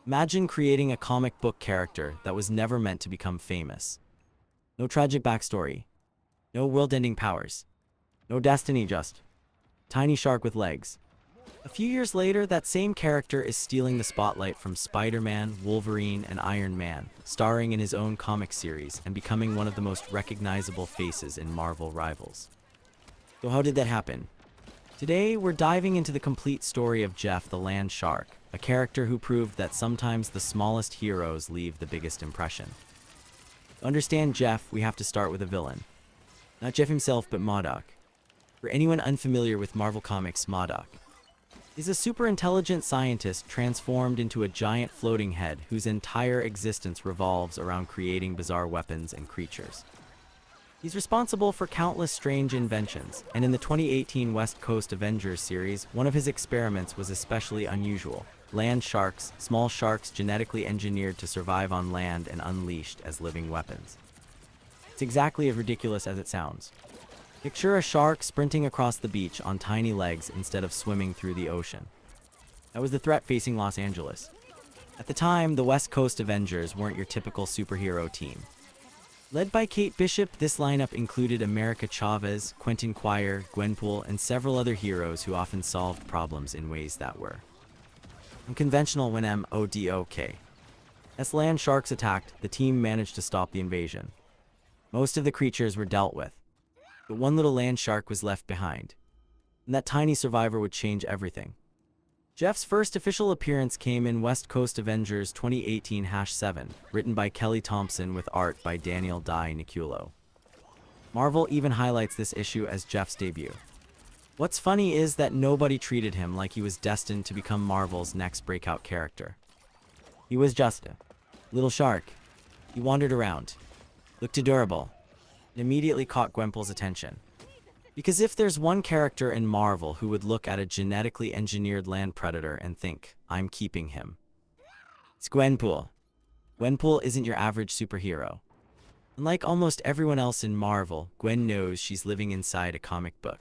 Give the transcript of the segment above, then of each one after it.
Imagine creating a comic book character that was never meant to become famous. No tragic backstory, no world-ending powers, no destiny, just tiny shark with legs. A few years later, that same character is stealing the spotlight from Spider-Man, Wolverine, and Iron Man, starring in his own comic series and becoming one of the most recognizable faces in Marvel rivals. So how did that happen? Today, we're diving into the complete story of Jeff the Land Shark, a character who proved that sometimes the smallest heroes leave the biggest impression. To understand Jeff, we have to start with a villain. Not Jeff himself, but MODOK. For anyone unfamiliar with Marvel Comics, MODOK is a super-intelligent scientist transformed into a giant floating head whose entire existence revolves around creating bizarre weapons and creatures. He's responsible for countless strange inventions, and in the 2018 West Coast Avengers series, one of his experiments was especially unusual. Land sharks, small sharks genetically engineered to survive on land and unleashed as living weapons. It's exactly as ridiculous as it sounds. Picture a shark sprinting across the beach on tiny legs instead of swimming through the ocean. That was the threat facing Los Angeles. At the time, the West Coast Avengers weren't your typical superhero team. Led by Kate Bishop, this lineup included America Chavez, Quentin Quire, Gwenpool, and several other heroes who often solved problems in ways that were unconventional. When MODOK as land sharks attacked, the team managed to stop the invasion. Most of the creatures were dealt with, but one little land shark was left behind, and that tiny survivor would change everything. Jeff's first official appearance came in West Coast Avengers 2018-7, written by Kelly Thompson with art by Daniel Di Nicuolo. Marvel even highlights this issue as Jeff's debut. What's funny is that nobody treated him like he was destined to become Marvel's next breakout character. He was just a little shark. He wandered around, looked adorable, and immediately caught Gwenpool's attention. Because if there's one character in Marvel who would look at a genetically engineered land predator and think, I'm keeping him, it's Gwenpool. Gwenpool isn't your average superhero. Unlike almost everyone else in Marvel, Gwen knows she's living inside a comic book.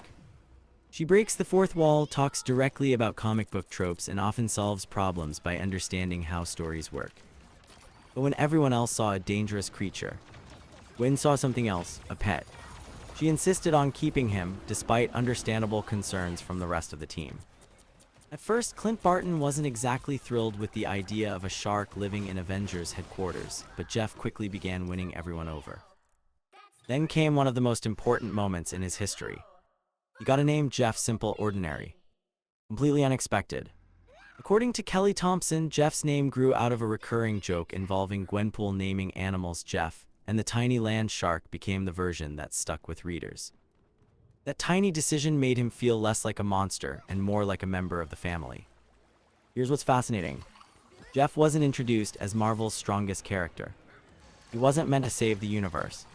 She breaks the fourth wall, talks directly about comic book tropes, and often solves problems by understanding how stories work. But when everyone else saw a dangerous creature, Gwen saw something else, a pet. She insisted on keeping him, despite understandable concerns from the rest of the team. At first, Clint Barton wasn't exactly thrilled with the idea of a shark living in Avengers headquarters, but Jeff quickly began winning everyone over. Then came one of the most important moments in his history. He got a name: Jeff Simple Ordinary. Completely unexpected. According to Kelly Thompson, Jeff's name grew out of a recurring joke involving Gwenpool naming animals Jeff, and the tiny land shark became the version that stuck with readers. That tiny decision made him feel less like a monster and more like a member of the family. Here's what's fascinating. Jeff wasn't introduced as Marvel's strongest character. He wasn't meant to save the universe.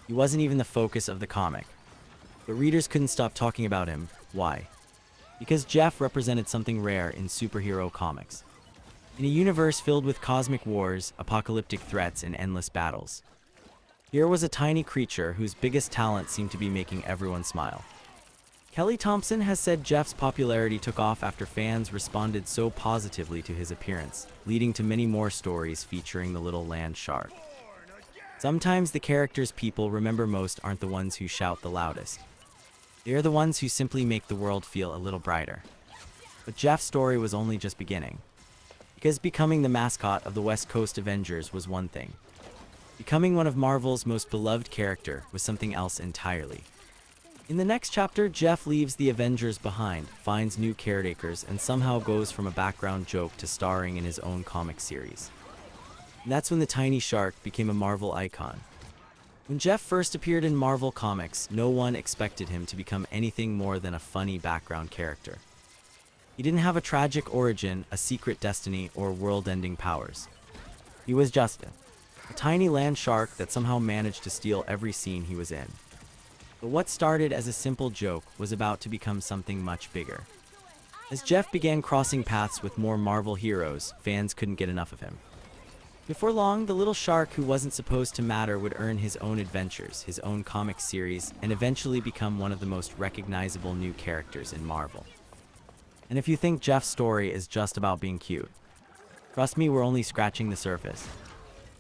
He wasn't even the focus of the comic. But readers couldn't stop talking about him. Why? Because Jeff represented something rare in superhero comics. In a universe filled with cosmic wars, apocalyptic threats, and endless battles, here was a tiny creature whose biggest talent seemed to be making everyone smile. Kelly Thompson has said Jeff's popularity took off after fans responded so positively to his appearance, leading to many more stories featuring the little land shark. Sometimes the characters people remember most aren't the ones who shout the loudest. They are the ones who simply make the world feel a little brighter. But Jeff's story was only just beginning. Because becoming the mascot of the West Coast Avengers was one thing. Becoming one of Marvel's most beloved character was something else entirely. In the next chapter, Jeff leaves the Avengers behind, finds new caretakers, and somehow goes from a background joke to starring in his own comic series. And that's when the tiny shark became a Marvel icon. When Jeff first appeared in Marvel Comics, no one expected him to become anything more than a funny background character. He didn't have a tragic origin, a secret destiny, or world-ending powers. He was just a tiny land shark that somehow managed to steal every scene he was in. But what started as a simple joke was about to become something much bigger. As Jeff began crossing paths with more Marvel heroes, fans couldn't get enough of him. Before long, the little shark who wasn't supposed to matter would earn his own adventures, his own comic series, and eventually become one of the most recognizable new characters in Marvel. And if you think Jeff's story is just about being cute, Trust me, we're only scratching the surface.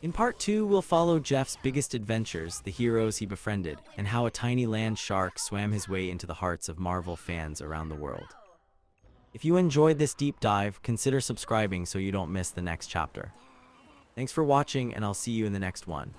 In part 2, we'll follow Jeff's biggest adventures, the heroes he befriended, and how a tiny land shark swam his way into the hearts of Marvel fans around the world. If you enjoyed this deep dive, consider subscribing so you don't miss the next chapter. Thanks for watching, and I'll see you in the next one.